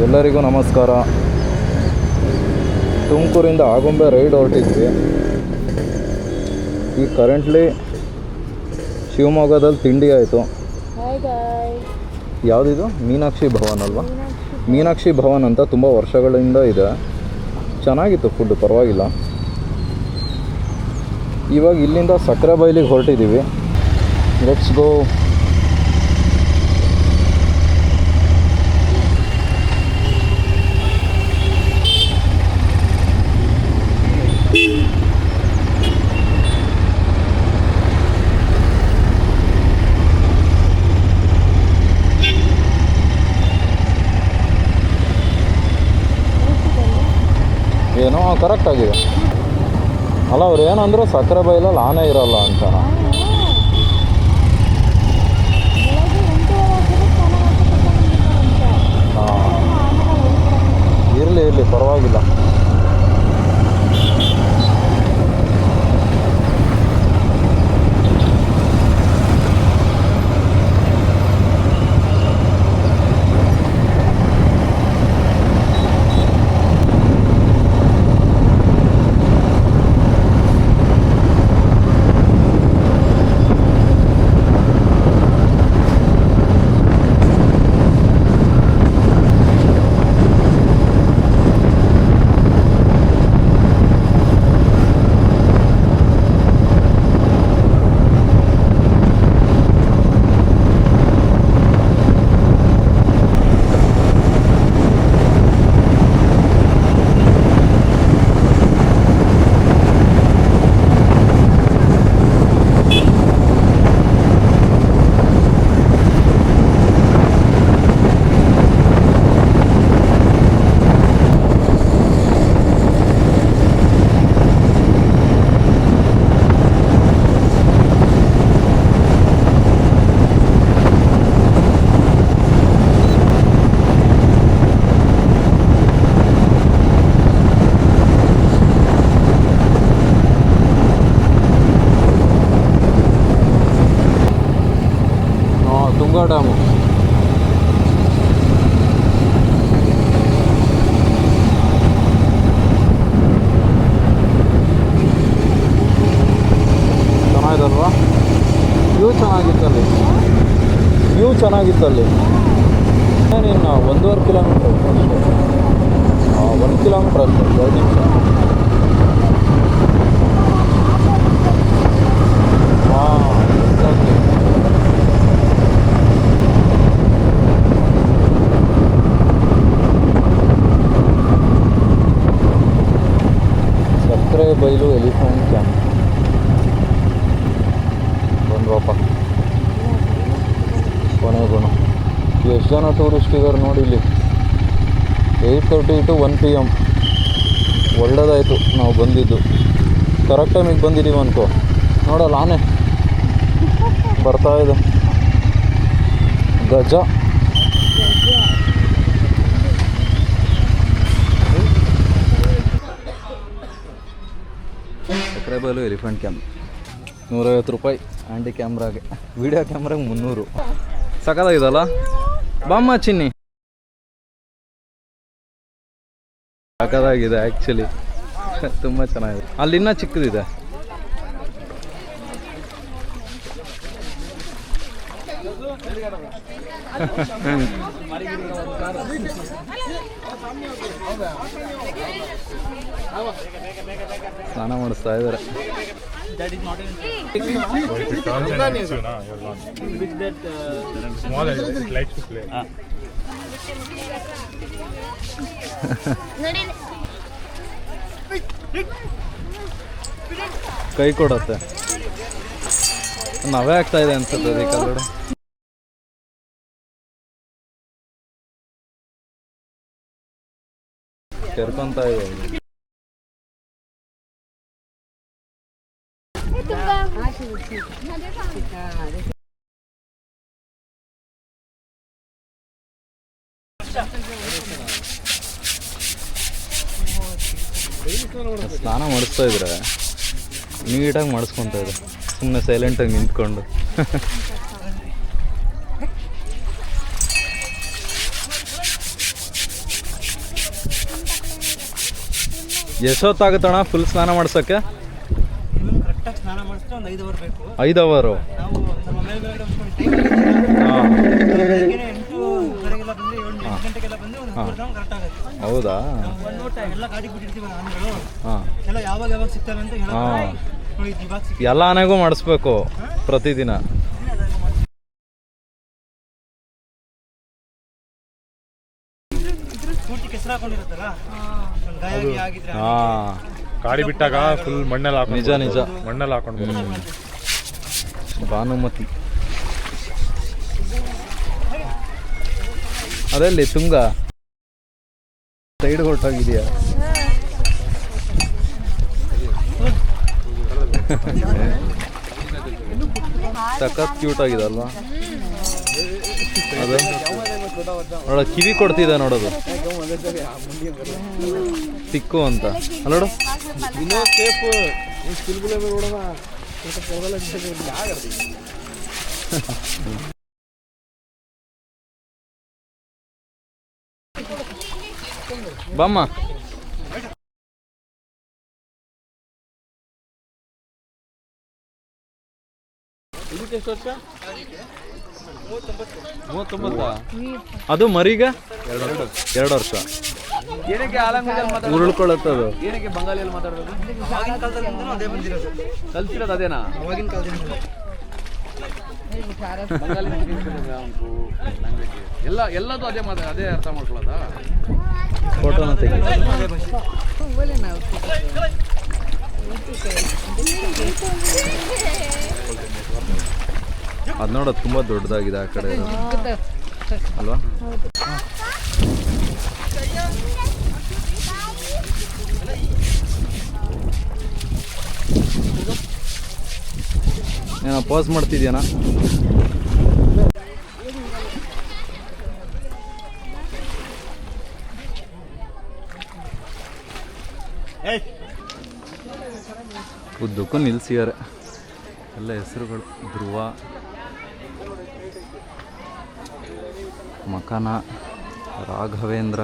ಎಲ್ಲರಿಗೂ ನಮಸ್ಕಾರ. ತುಮಕೂರಿಂದ ಆಗುಂಬೆ ರೈಡ್ ಹೊರಟಿದ್ವಿ. ಈಗ ಕರೆಂಟ್ಲಿ ಶಿವಮೊಗ್ಗದಲ್ಲಿ ತಿಂಡಿ ಆಯಿತು. ಯಾವುದಿದು? ಮೀನಾಕ್ಷಿ ಭವನ್ ಅಲ್ವಾ? ಮೀನಾಕ್ಷಿ ಭವನ್ ಅಂತ ತುಂಬ ವರ್ಷಗಳಿಂದ ಇದೆ. ಚೆನ್ನಾಗಿತ್ತು ಫುಡ್, ಪರವಾಗಿಲ್ಲ. ಇವಾಗ ಇಲ್ಲಿಂದ ಸಕ್ಕರೆಬೈಲಿಗೆ ಹೊರಟಿದ್ದೀವಿ. Let's go. ಏನೋ ಕರೆಕ್ಟ್ ಆಗಿದೆ ಅಲ್ಲ. ಅವ್ರು ಏನಂದ್ರು ಸಕ್ಕರೆ ಬೈಲಲ್ಲಿ ಆನೆ ಇರಲ್ಲ ಅಂತ. ಇರಲಿ ಪರವಾಗಿಲ್ಲ. ತುಂಗಾ ಡ್ಯಾಮು ಚೆನ್ನಾಗಿದಲ್ವಾ? ವ್ಯೂ ಚೆನ್ನಾಗಿತ್ತಲ್ಲಿ. ಏನಿನ್ನು 1.5 ಕಿಲೋಮೀಟ್ರ್ ಅಷ್ಟೇ. 1 ಕಿಲೋಮೀಟ್ರ್ ಅಷ್ಟೇ, 2 ನಿಮಿಷ. ಬೈಲು ಎಲಿಫೆಂಟ್ ಕ್ಯಾಂಪ್ ಬಂದ್ವಪ್ಪ. ಕೊನೆಗೂ ಎಷ್ಟು ಜನ ಟೂರಿಸ್ಟ್ ಇದ್ದಾರೆ ನೋಡಿ ಇಲ್ಲಿ. 8:30 to 1 PM. ಒಳ್ಳೆದಾಯಿತು ನಾವು ಬಂದಿದ್ದು. ಕರೆಕ್ಟ್ ಟೈಮಿಗೆ ಬಂದಿದ್ದೀವಿ ಅನ್ಕೋ. ನೋಡಲ್ಲ ಆನೆ ಬರ್ತಾ ಇದೆ. ಗಜ ಸಕ್ಕರೆಬೈಲು ಎಲಿಫೆಂಟ್ ಕ್ಯಾಂಪ್ 150 ರೂಪಾಯಿ ಆ್ಯಂಟಿ ಕ್ಯಾಮ್ರಾಗೆ. ವಿಡಿಯೋ ಕ್ಯಾಮ್ರಾಗೆ 300. ಸಕ್ಕತ್ತಾಗಿದಲ್ಲ? ಬಾಮ್ಮ ಚಿನ್ನಿ. ಸಕ್ಕತ್ತಾಗಿದೆ ಆ್ಯಕ್ಚುಲಿ, ತುಂಬ ಚೆನ್ನಾಗಿದೆ. ಅಲ್ಲಿ ಇನ್ನೂ ಚಿಕ್ಕದಿದೆ. ಸ್ನಾನ ಮಾಡಿಸ್ತಾ ಇದ್ದಾರೆ. ಕೈ ಕೊಡತ್ತೆ. ನವೇ ಆಗ್ತಾ ಇದೆ ಅನ್ಸುತ್ತೆ ಅದಕ್ಕೆ ಕೆಳಗಡೆ. ಕೆರ್ಕೊಂತ ಇದೆ. ಸ್ನಾನ ಮಾಡಿಸ್ತಾ ಇದ್ರೆ ನೀಟಾಗಿ ಮಾಡಿಸ್ಕೊತಾ ಇದೆ. ಸುಮ್ಮನೆ ಸೈಲೆಂಟಾಗಿ ನಿಂತ್ಕೊಂಡು. ಎಷ್ಟೊತ್ತಾಗುತ್ತಣ್ಣ ಫುಲ್ ಸ್ನಾನ ಮಾಡ್ಸೋಕ್ಕೆ? ಕರೆಕ್ಟಾಗಿ ಸ್ನಾನ ಮಾಡಿಸಿದ್ರೆ ಒಂದು 5 ಅವರ್ ಬೇಕು. 5 ಅವರು? ನಾವು ನಮ್ಮ ಮೇಲ್ಗಡೆ ಒಂದು ಟೈಮ್ ಹಾಂ, 8:30 ಬಂದು 8 ಗಂಟೆಗೆಲ್ಲ ಬಂದು ಒಂದು 3 ಕರೆಕ್ಟ್ ಆಗುತ್ತೆ. ಹೌದಾ? ಎಲ್ಲ ಗಾಡಿ ಬಿಟ್ಟಿರ್ತೀವಿ ಆನೆಗಳು. ಹಾಂ, ಎಲ್ಲ ಯಾವಾಗ ಸಿಗ್ತವೆ ಅಂತ ಹಾಂ. ನೋಡಿ, ಇವಾಗ ಎಲ್ಲ ಆನೆಗೂ ಮಾಡಿಸ್ಬೇಕು ಪ್ರತಿದಿನ. ಪೂರ್ತಿ ಕೆಸರು ಹಾಕೊಂಡಿರುತ್ತಲ್ಲ, ಗಾಯ ಆಗಿದ್ರೆ ಹಾಂ, ಗಾಡಿ ಬಿಟ್ಟಾಗ ಫುಲ್ ಮಣ್ಣಲ್ಲಿ ಹಾಕೊಂಡು ನಿಜ ನಿಜ. ಮಣ್ಣಲ್ಲಿ ಹಾಕೊಂಡು ಭಾನುಮತಿ ಅದೆಲ್ಲಿ ತುಂಗ ಸೈಡ್ ಹೊರಟೋಗಿದೆಯಾ? ಸಖತ್ ಕ್ಯೂಟ್ ಆಗಿದೆ ಅಲ್ವಾ ಅದು? ನೋಡ ಕಿವಿ ಕೊಡ್ತಿದ್ದೆ ನೋಡೋದು, ತಿಕ್ಕು ಅಂತ ಅಲ್ಲೋಡು. ಬಮ್ಮ ಅದು ಮರಿಗ 2 ವರ್ಷ. ಉರುಳ್ಕೊಳ್ಳುತ್ತದು. ಏನಕ್ಕೆ ಬಂಗಾಳಿಯಲ್ಲಿ ಮಾತಾಡೋದು? ಆಗಿನ ಕಾಲದಿಂದ ಅದೇ ಬಂದಿರೋದು. ಕಲ್ತಿರೋದು ಅದೇನಾ? ಅವಾಗಿನ ಕಾಲದಿಂದ ಬಂಗಾಳಿ ಎಲ್ಲದೂ ಅದೇ ಅದೇ ಅರ್ಥ ಮಾಡ್ಕೊಳ್ಳೋದಾ? ಫೋಟೋನ ತೆಗಿ. ಅದು ನೋಡೋದು ತುಂಬ ದೊಡ್ಡದಾಗಿದೆ ಆ ಕಡೆ ಅಲ್ವಾ? ಏನೋ ಪಾಸ್ ಮಾಡ್ತಿದ್ಯಾನ? ಉದ್ದಕ್ಕೂ ನಿಲ್ಸಿದ್ದಾರೆ ಎಲ್ಲ ಹೆಸರುಗಳು. ಧ್ರುವ, ಮಕನ, ರಾಘವೇಂದ್ರ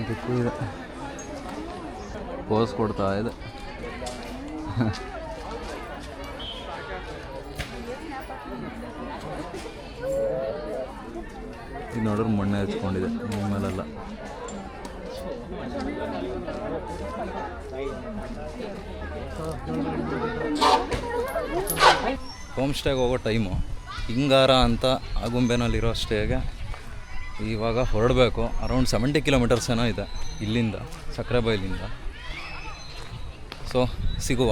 ಇದಕ್ಕೂ ಇದೆ. ಪೋಸ್ ಕೊಡ್ತಾ ಇದೆ. ಇದು ನೋಡಿದ್ರೆ ಮಣ್ಣೆ ಹಚ್ಕೊಂಡಿದೆ ಮೇಲೆಲ್ಲ. ಹೋಮ್ ಸ್ಟೇಗೆ ಹೋಗೋ ಟೈಮು. ಹಿಂಗಾರ ಅಂತ ಆಗುಂಬೆನಲ್ಲಿರೋ ಸ್ಟೇಗೆ ಇವಾಗ ಹೊರಡಬೇಕು. ಅರೌಂಡ್ 70 ಕಿಲೋಮೀಟರ್ಸ್ ಏನೋ ಇದೆ ಇಲ್ಲಿಂದ, ಸಕ್ಕರೆಬೈಲಿಂದ. ಸೊ ಸಿಗುವ.